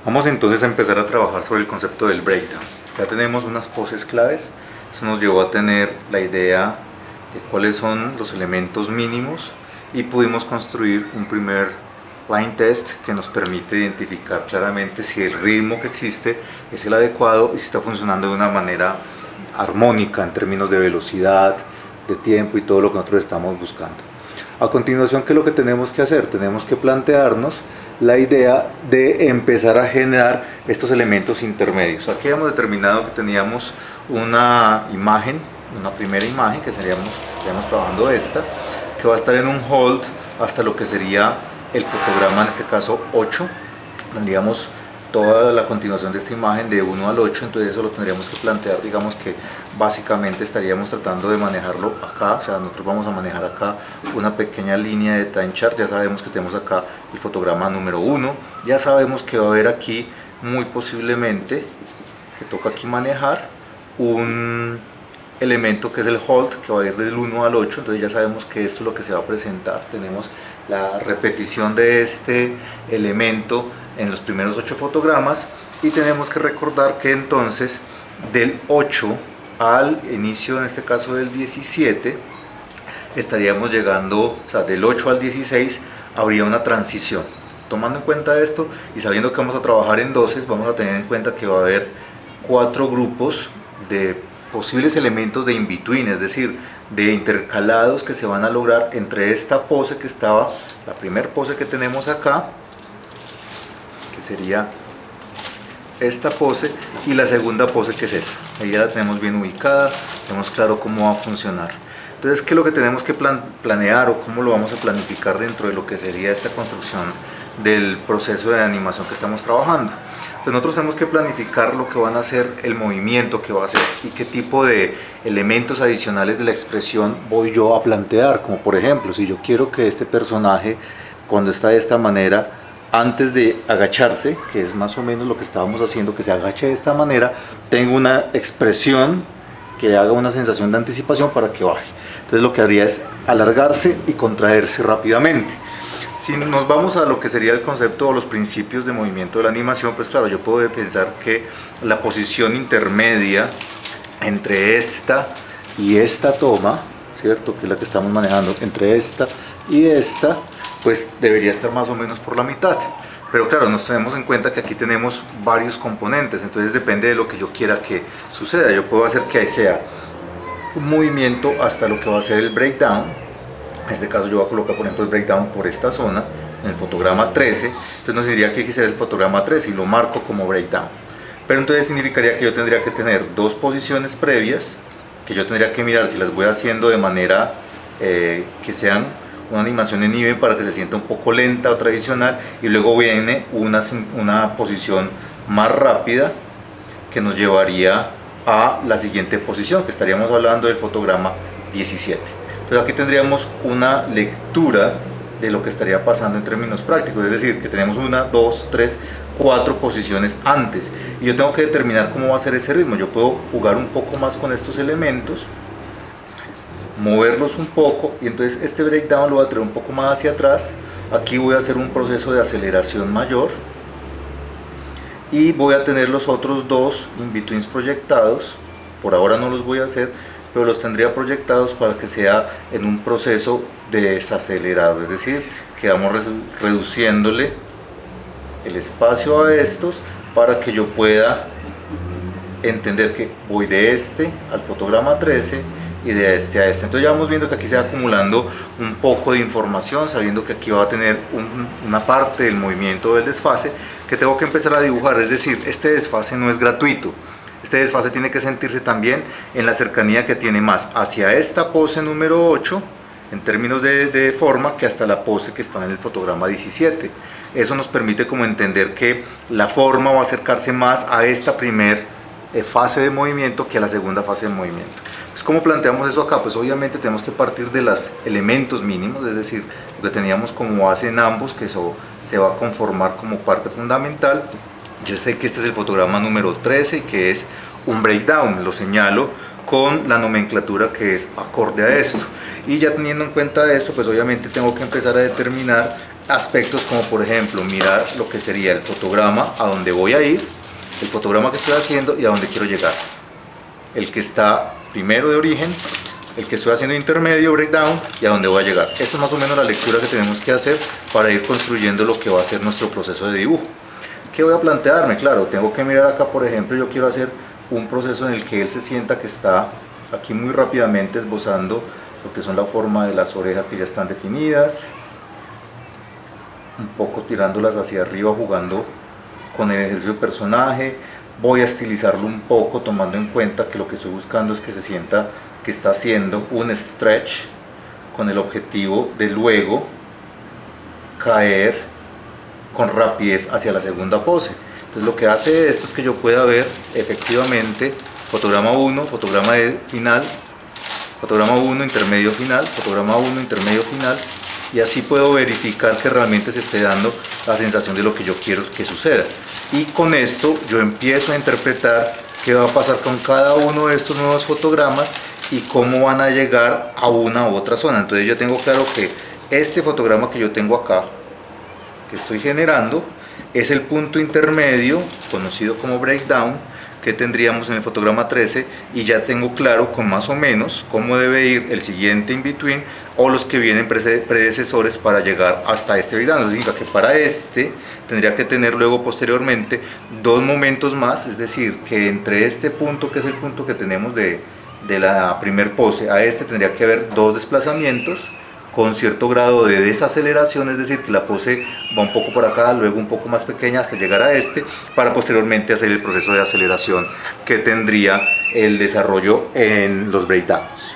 Vamos entonces a empezar a trabajar sobre el concepto del breakdown. Ya tenemos unas poses claves, eso nos llevó a tener la idea de cuáles son los elementos mínimos y pudimos construir un primer line test que nos permite identificar claramente si el ritmo que existe es el adecuado y si está funcionando de una manera armónica en términos de velocidad, de tiempo y todo lo que nosotros estamos buscando. A continuación, ¿qué es lo que tenemos que hacer? Tenemos que plantearnos la idea de empezar a generar estos elementos intermedios. Aquí hemos determinado que teníamos una imagen, una primera imagen que estaríamos trabajando esta, que va a estar en un hold hasta lo que sería el fotograma, en este caso 8. Tendríamos toda la continuación de esta imagen de 1 al 8, entonces eso lo tendríamos que plantear, digamos que básicamente estaríamos tratando de manejarlo acá, o sea, nosotros vamos a manejar acá una pequeña línea de time chart. Ya sabemos que tenemos acá el fotograma número 1, ya sabemos que va a haber aquí muy posiblemente, que toca aquí manejar un elemento que es el hold, que va a ir del 1 al 8, entonces ya sabemos que esto es lo que se va a presentar. Tenemos la repetición de este elemento en los primeros 8 fotogramas y tenemos que recordar que entonces del 8 al inicio, en este caso del 17, estaríamos llegando, o sea, del 8 al 16 habría una transición. Tomando en cuenta esto y sabiendo que vamos a trabajar en doces, vamos a tener en cuenta que va a haber 4 grupos de posibles elementos de in-between, es decir, de intercalados que se van a lograr entre esta pose que estaba, la primera pose que tenemos acá, que sería esta pose, y la segunda pose, que es esta. Ahí ya la tenemos bien ubicada, tenemos claro cómo va a funcionar. Entonces, ¿qué es lo que tenemos que planear o cómo lo vamos a planificar dentro de lo que sería esta construcción del proceso de animación que estamos trabajando? Pues nosotros tenemos que planificar lo que van a ser el movimiento que va a hacer y qué tipo de elementos adicionales de la expresión voy yo a plantear, como por ejemplo, si yo quiero que este personaje, cuando está de esta manera, antes de agacharse, que es más o menos lo que estábamos haciendo, que se agache de esta manera, tengo una expresión que haga una sensación de anticipación para que baje. Entonces lo que haría es alargarse y contraerse rápidamente. Si nos vamos a lo que sería el concepto o los principios de movimiento de la animación, pues claro, yo puedo pensar que la posición intermedia entre esta y esta toma, ¿cierto?, que es la que estamos manejando, entre esta y esta, pues debería estar más o menos por la mitad. Pero claro, nos tenemos en cuenta que aquí tenemos varios componentes, entonces depende de lo que yo quiera que suceda. Yo puedo hacer que sea un movimiento hasta lo que va a ser el breakdown. En este caso yo voy a colocar, por ejemplo, el breakdown por esta zona, en el fotograma 13, entonces nos diría que quisiera el fotograma 13 y lo marco como breakdown. Pero entonces significaría que yo tendría que tener dos posiciones previas, que yo tendría que mirar si las voy haciendo de manera que sean una animación en even para que se sienta un poco lenta o tradicional, y luego viene una posición más rápida que nos llevaría a la siguiente posición, que estaríamos hablando del fotograma 17. Entonces aquí tendríamos una lectura de lo que estaría pasando en términos prácticos, es decir, que tenemos 1, 2, 3, 4 posiciones antes, y yo tengo que determinar cómo va a ser ese ritmo. Yo puedo jugar un poco más con estos elementos, moverlos un poco, y entonces este breakdown lo voy a traer un poco más hacia atrás. Aquí voy a hacer un proceso de aceleración mayor y voy a tener los otros dos in-betweens proyectados. Por ahora no los voy a hacer, pero los tendría proyectados para que sea en un proceso de desacelerado, es decir, que vamos reduciéndole el espacio a estos para que yo pueda entender que voy de este al fotograma 13 y de este a este. Entonces ya vamos viendo que aquí se va acumulando un poco de información, sabiendo que aquí va a tener una parte del movimiento del desfase que tengo que empezar a dibujar. Es decir, este desfase no es gratuito. Este desfase tiene que sentirse también en la cercanía que tiene más hacia esta pose número 8 en términos de forma, que hasta la pose que está en el fotograma 17. Eso nos permite como entender que la forma va a acercarse más a esta primer fase de movimiento que a la segunda fase de movimiento. Pues, ¿cómo planteamos eso acá? Pues obviamente tenemos que partir de los elementos mínimos, es decir, lo que teníamos como base en ambos, que eso se va a conformar como parte fundamental. Yo sé que este es el fotograma número 13 y que es un breakdown, lo señalo con la nomenclatura que es acorde a esto. Y ya teniendo en cuenta esto, pues obviamente tengo que empezar a determinar aspectos como por ejemplo mirar lo que sería el fotograma a donde voy a ir, el fotograma que estoy haciendo y a dónde quiero llegar. El que está primero de origen, el que estoy haciendo intermedio, breakdown, y a dónde voy a llegar. Esta es más o menos la lectura que tenemos que hacer para ir construyendo lo que va a ser nuestro proceso de dibujo. ¿Qué voy a plantearme? Claro, tengo que mirar acá, por ejemplo, yo quiero hacer un proceso en el que él se sienta que está aquí muy rápidamente esbozando lo que son la forma de las orejas que ya están definidas, un poco tirándolas hacia arriba, jugando con el ejercicio del personaje. Voy a estilizarlo un poco, tomando en cuenta que lo que estoy buscando es que se sienta que está haciendo un stretch con el objetivo de luego caer con rapidez hacia la segunda pose. Entonces lo que hace esto es que yo pueda ver efectivamente fotograma 1, fotograma final, fotograma 1, intermedio final, fotograma 1, intermedio final, y así puedo verificar que realmente se esté dando la sensación de lo que yo quiero que suceda. Y con esto yo empiezo a interpretar qué va a pasar con cada uno de estos nuevos fotogramas y cómo van a llegar a una u otra zona. Entonces yo tengo claro que este fotograma que yo tengo acá, que estoy generando, es el punto intermedio, conocido como breakdown, que tendríamos en el fotograma 13, y ya tengo claro con más o menos cómo debe ir el siguiente in between o los que vienen predecesores para llegar hasta este breakdown. Eso significa que para este tendría que tener luego posteriormente dos momentos más, es decir, que entre este punto, que es el punto que tenemos de la primer pose, a este tendría que haber dos desplazamientos con cierto grado de desaceleración, es decir, que la pose va un poco por acá, luego un poco más pequeña hasta llegar a este, para posteriormente hacer el proceso de aceleración que tendría el desarrollo en los breakdowns.